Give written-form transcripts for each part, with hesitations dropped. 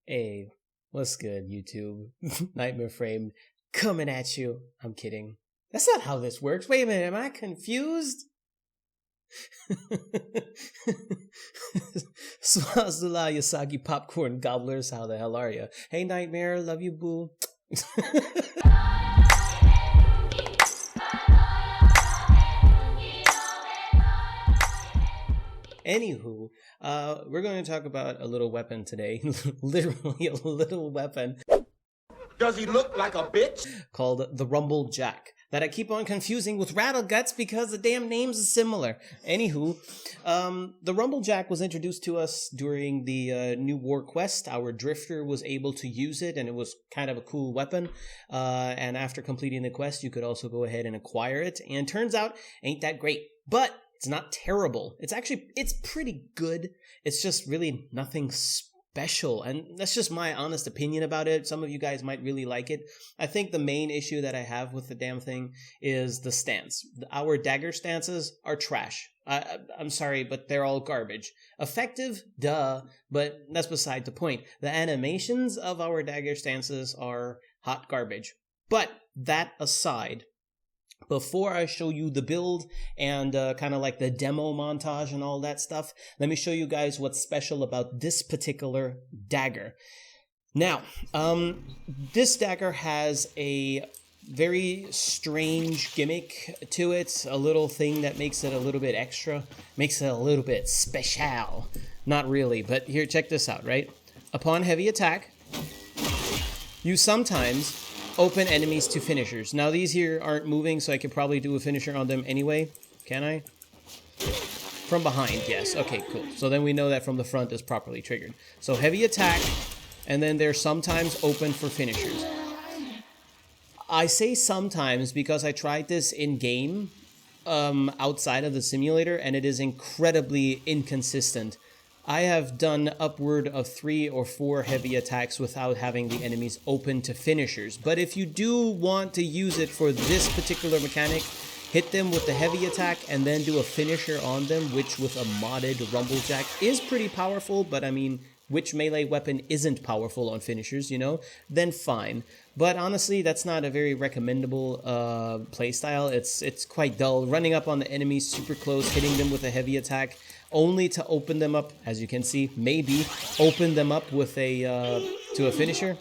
Hey, what's good, YouTube? Nightmare Frame coming at you. I'm kidding. That's not how this works. Wait a minute, am I confused? Swazula Yasagi popcorn gobblers, how the hell are you? Hey Nightmare, love you boo. Anywho, we're going to talk about a little weapon today. Literally a little weapon. Does he look like a bitch? Called the Rumblejack. That I keep on confusing with Rattleguts because the damn names are similar. Anywho, the Rumblejack was introduced to us during the new war quest. Our drifter was able to use it, and it was kind of a cool weapon. And after completing the quest, you could also go ahead and acquire it. And turns out, ain't that great. But it's not terrible. It's pretty good. It's just really nothing special. And that's just my honest opinion about it. Some of you guys might really like it. I think the main issue that I have with the damn thing is the stance. Our dagger stances are trash. I'm sorry, but they're all garbage. Effective? Duh. But that's beside the point. The animations of our dagger stances are hot garbage. But that aside, before I show you the build and kind of like the demo montage and all that stuff, let me show you guys what's special about this particular dagger. Now, this dagger has a very strange gimmick to it, a little thing that makes it a little bit extra, makes it a little bit special. Not really, but here, check this out, right? Upon heavy attack, you sometimes open enemies to finishers. Now these here aren't moving, so I could probably do a finisher on them anyway. Can I? From behind, yes. Okay, cool. So then we know that from the front is properly triggered. So heavy attack, and then they're sometimes open for finishers. I say sometimes because I tried this in game outside of the simulator, and it is incredibly inconsistent. I have done upward of 3 or 4 heavy attacks without having the enemies open to finishers. But if you do want to use it for this particular mechanic, hit them with the heavy attack and then do a finisher on them, which with a modded Rumblejack is pretty powerful, but I mean, which melee weapon isn't powerful on finishers, you know? Then fine. But honestly, that's not a very recommendable playstyle. It's quite dull. Running up on the enemies super close, hitting them with a heavy attack, only to open them up, as you can see, maybe open them up with a to a finisher.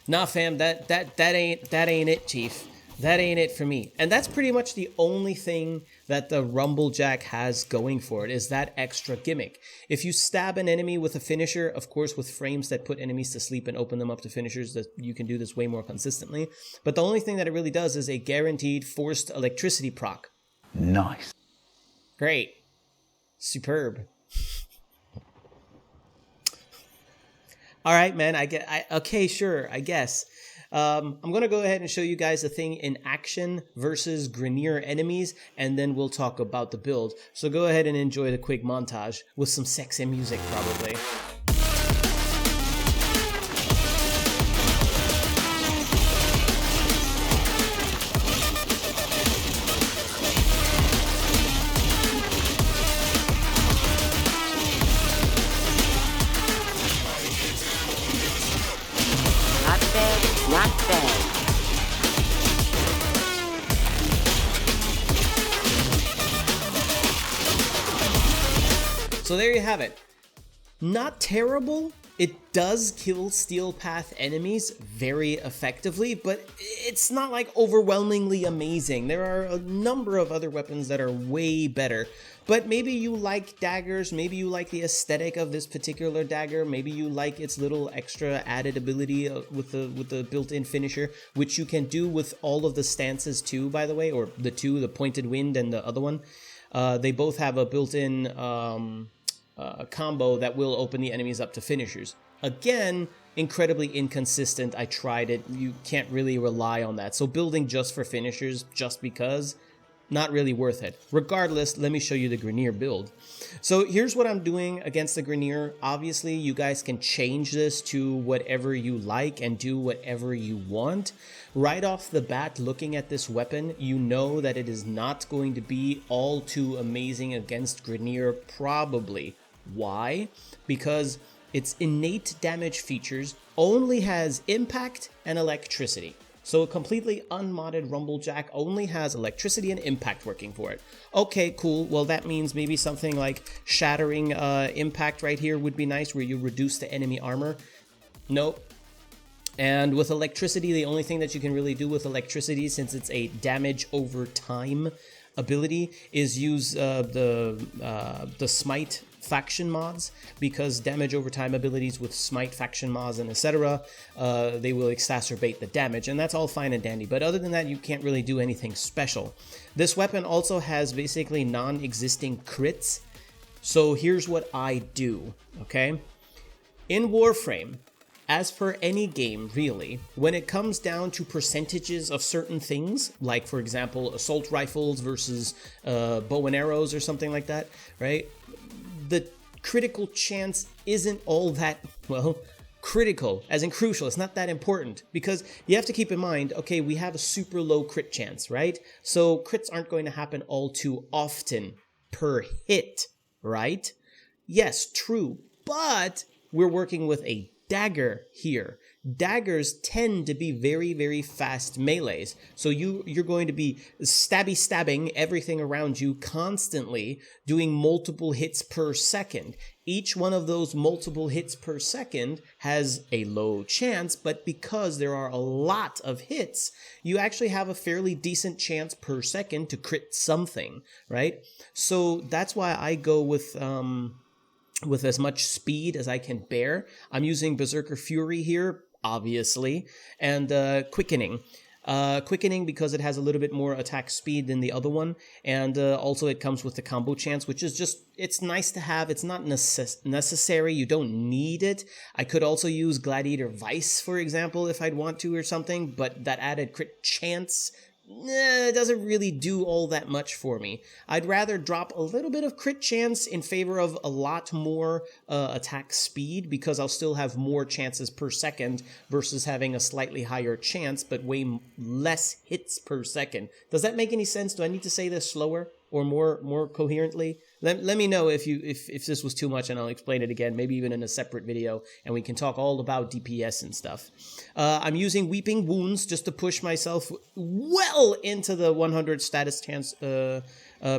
Nah, fam, that ain't it, Chief. That ain't it for me. And that's pretty much the only thing that the Rumblejack has going for it, is that extra gimmick. If you stab an enemy with a finisher, of course with frames that put enemies to sleep and open them up to finishers, that you can do this way more consistently. But the only thing that it really does is a guaranteed forced electricity proc. Nice. Great. Superb. All right, man. Okay, sure, I guess. I'm going to go ahead and show you guys the thing in action versus Grineer enemies, and then we'll talk about the build. So go ahead and enjoy the quick montage with some sexy music, probably. Not bad. So there you have it. Not terrible. It does kill Steel Path enemies very effectively, but it's not like overwhelmingly amazing. There are a number of other weapons that are way better. But maybe you like daggers, maybe you like the aesthetic of this particular dagger, maybe you like its little extra added ability with the built-in finisher, which you can do with all of the stances too, by the way, or the pointed wind and the other one. They both have a built-in combo that will open the enemies up to finishers. Again, incredibly inconsistent. I tried it. You can't really rely on that. So building just for finishers, just because, not really worth it. Regardless, let me show you the Grineer build. So here's what I'm doing against the Grineer. Obviously, you guys can change this to whatever you like and do whatever you want. Right off the bat, looking at this weapon, you know that it is not going to be all too amazing against Grineer, probably. Why? Because its innate damage features only has impact and electricity. So a completely unmodded Rumblejack only has electricity and impact working for it. Okay, cool. Well, that means maybe something like shattering impact right here would be nice, where you reduce the enemy armor. Nope. And with electricity, the only thing that you can really do with electricity, since it's a damage over time ability, is use the smite faction mods, because damage over time abilities with smite faction mods and etc. They will exacerbate the damage, and that's all fine and dandy, but other than that you can't really do anything special. This weapon also has basically non-existing crits, so here's what I do, okay? In Warframe, as per any game really, when it comes down to percentages of certain things, like for example assault rifles versus bow and arrows or something like that, right? The critical chance isn't all that, well, critical, as in crucial. It's not that important, because you have to keep in mind, okay, we have a super low crit chance, right? So crits aren't going to happen all too often per hit, right? Yes, true, but we're working with a dagger here. Daggers tend to be very, very fast melees. So you're going to be stabbing everything around you constantly, doing multiple hits per second. Each one of those multiple hits per second has a low chance, but because there are a lot of hits, you actually have a fairly decent chance per second to crit something, right? So that's why I go with as much speed as I can bear. I'm using Berserker Fury here, obviously, and Quickening. Quickening because it has a little bit more attack speed than the other one, and also it comes with the combo chance, which is just, it's nice to have. It's not necessary. You don't need it. I could also use Gladiator Vice, for example, if I'd want to or something, but that added crit chance, it doesn't really do all that much for me. I'd rather drop a little bit of crit chance in favor of a lot more attack speed, because I'll still have more chances per second versus having a slightly higher chance but way less hits per second. Does that make any sense? Do I need to say this slower or more coherently? Let me know if this was too much, and I'll explain it again, maybe even in a separate video, and we can talk all about DPS and stuff. I'm using Weeping Wounds just to push myself well into the 100 status chance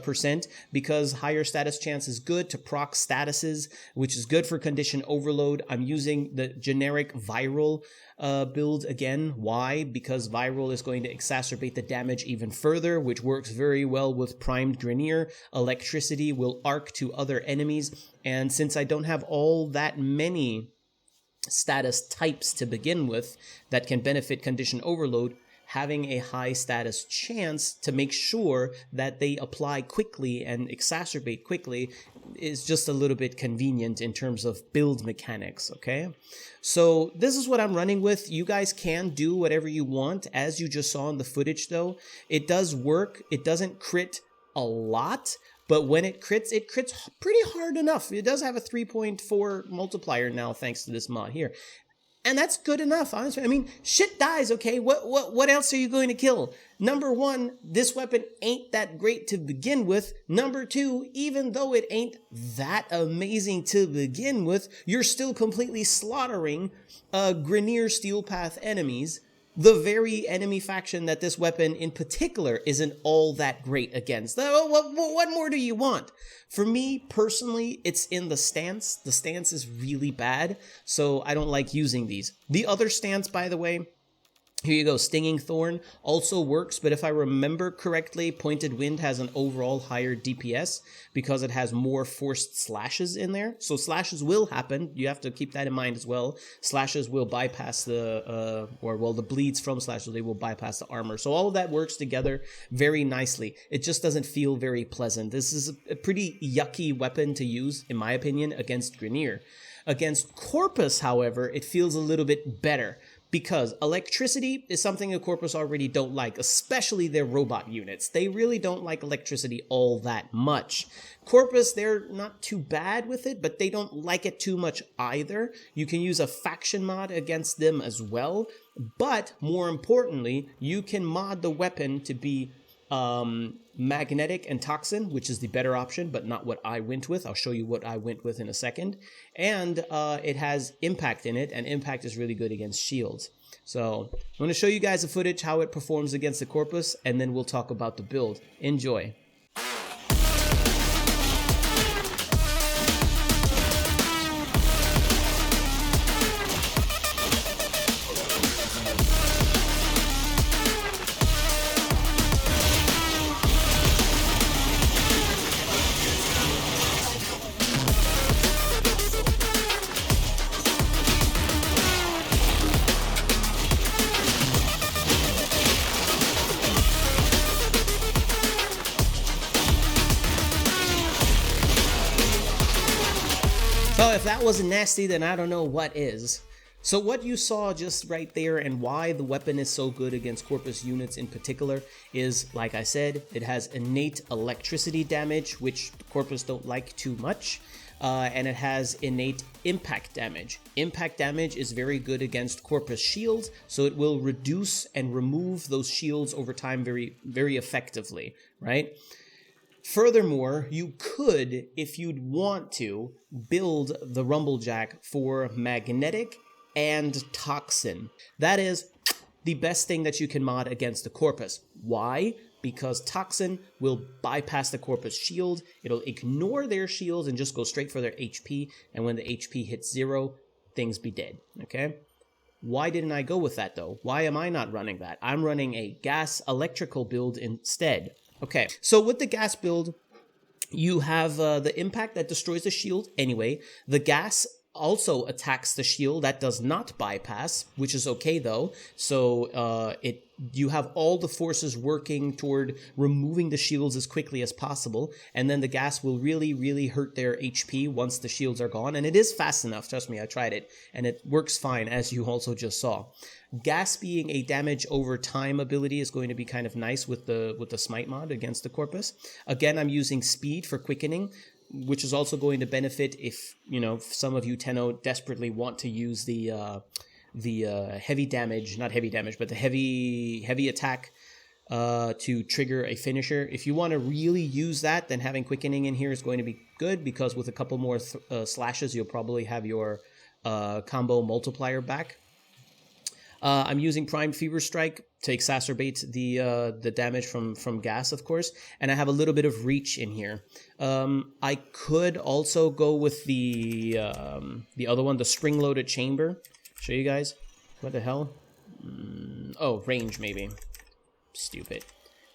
percent, because higher status chance is good to proc statuses, which is good for condition overload. I'm using the generic viral build again. Why? Because viral is going to exacerbate the damage even further, which works very well with primed Grineer. Electricity will arc to other enemies, and since I don't have all that many status types to begin with that can benefit condition overload, having a high status chance to make sure that they apply quickly and exacerbate quickly is just a little bit convenient in terms of build mechanics, okay? So this is what I'm running with. You guys can do whatever you want, as you just saw in the footage though. It does work. It doesn't crit a lot, but when it crits pretty hard enough. It does have a 3.4 multiplier now thanks to this mod here. And that's good enough, honestly. I mean, shit dies, okay? What else are you going to kill? Number one, this weapon ain't that great to begin with. Number two, even though it ain't that amazing to begin with, you're still completely slaughtering Grineer Steel Path enemies, the very enemy faction that this weapon in particular isn't all that great against. What more do you want? For me, personally, it's in the stance. The stance is really bad, so I don't like using these. The other stance, by the way, here you go, Stinging Thorn also works, but if I remember correctly, Pointed Wind has an overall higher DPS because it has more forced slashes in there. So slashes will happen. You have to keep that in mind as well. Slashes will bypass the, the bleeds from slashes, they will bypass the armor. So all of that works together very nicely. It just doesn't feel very pleasant. This is a pretty yucky weapon to use, in my opinion, against Grineer. Against Corpus, however, it feels a little bit better, because electricity is something the Corpus already don't like, especially their robot units. They really don't like electricity all that much. Corpus, they're not too bad with it, but they don't like it too much either. You can use a faction mod against them as well, but more importantly, you can mod the weapon to be magnetic and toxin, which is the better option, but not what I went with. I'll show you what I went with in a second. And it has impact in it, and impact is really good against shields. So I'm going to show you guys the footage, how it performs against the Corpus, and then we'll talk about the build. Enjoy. So if that wasn't nasty, then I don't know what is. So what you saw just right there and why the weapon is so good against Corpus units in particular is, like I said, it has innate electricity damage, which Corpus don't like too much, and it has innate impact damage. Impact damage is very good against Corpus shields, so it will reduce and remove those shields over time very, very effectively, right? Furthermore, you could, if you'd want to, build the Rumblejack for magnetic and toxin. That is the best thing that you can mod against the Corpus. Why? Because toxin will bypass the Corpus shield, it'll ignore their shields and just go straight for their HP, and when the HP hits 0, things be dead, okay? Why didn't I go with that though? Why am I not running that? I'm running a gas electrical build instead. Okay, so with the gas build, you have the impact that destroys the shield anyway. The gas also attacks the shield. That does not bypass, which is okay though. So you have all the forces working toward removing the shields as quickly as possible, and then the gas will really, really hurt their HP once the shields are gone. And it is fast enough, trust me, I tried it, and it works fine, as you also just saw. Gas being a damage over time ability is going to be kind of nice with the smite mod against the Corpus. Again, I'm using speed for quickening, which is also going to benefit if, you know, some of you Tenno desperately want to use the heavy damage, not heavy damage, but the heavy attack to trigger a finisher. If you want to really use that, then having quickening in here is going to be good, because with a couple more slashes, you'll probably have your combo multiplier back. I'm using Primed Fever Strike to exacerbate the damage from gas, of course, and I have a little bit of reach in here. I could also go with the other one, the spring-loaded chamber. Show you guys. What the hell? Oh, range maybe. Stupid.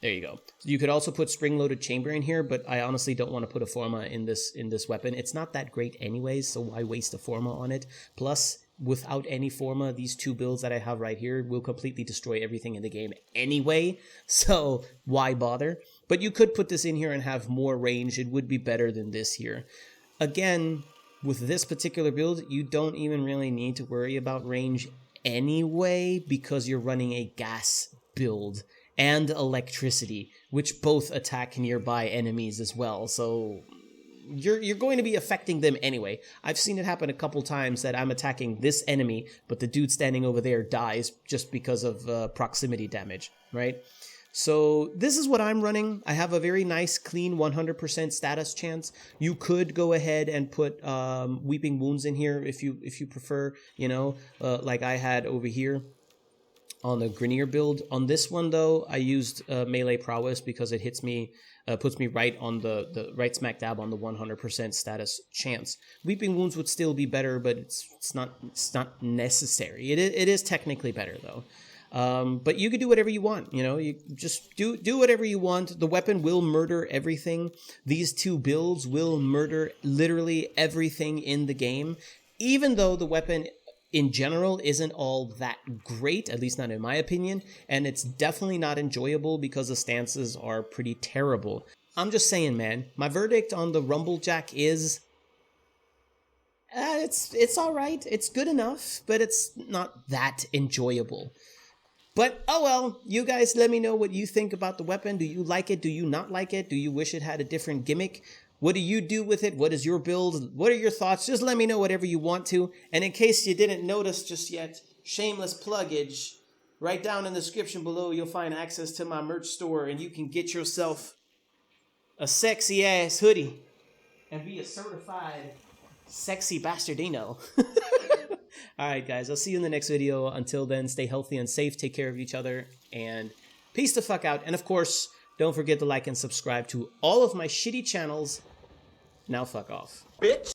There you go. You could also put spring-loaded chamber in here, but I honestly don't want to put a forma in this weapon. It's not that great anyways, so why waste a forma on it? Plus, without any forma, these two builds that I have right here will completely destroy everything in the game anyway, so why bother? But you could put this in here and have more range. It would be better than this here. Again, with this particular build, you don't even really need to worry about range anyway, because you're running a gas build and electricity, which both attack nearby enemies as well, so you're going to be affecting them anyway. I've seen it happen a couple times that I'm attacking this enemy, but the dude standing over there dies just because of proximity damage, right? So this is what I'm running. I have a very nice, clean 100% status chance. You could go ahead and put Weeping Wounds in here if you prefer, you know, like I had over here on the Grineer build. On this one, though, I used melee prowess because it hits me, puts me right on the right smack dab on the 100% status chance. Weeping Wounds would still be better, but it's not necessary. It is technically better though. But you could do whatever you want, you know, you just do whatever you want. The weapon will murder everything. These two builds will murder literally everything in the game, even though the weapon in general isn't all that great, at least not in my opinion, and it's definitely not enjoyable because the stances are pretty terrible. I'm just saying, man, my verdict on the Rumblejack is it's all right. It's good enough, but it's not that enjoyable. But, oh well, you guys let me know what you think about the weapon. Do you like it? Do you not like it? Do you wish it had a different gimmick? What do you do with it? What is your build? What are your thoughts? Just let me know whatever you want to. And in case you didn't notice just yet, shameless pluggage, Right down in the description below, you'll find access to my merch store, and you can get yourself a sexy ass hoodie and be a certified sexy bastardino. Alright guys, I'll see you in the next video. Until then, stay healthy and safe, take care of each other, and peace the fuck out. And of course, don't forget to like and subscribe to all of my shitty channels. Now fuck off. Bitch.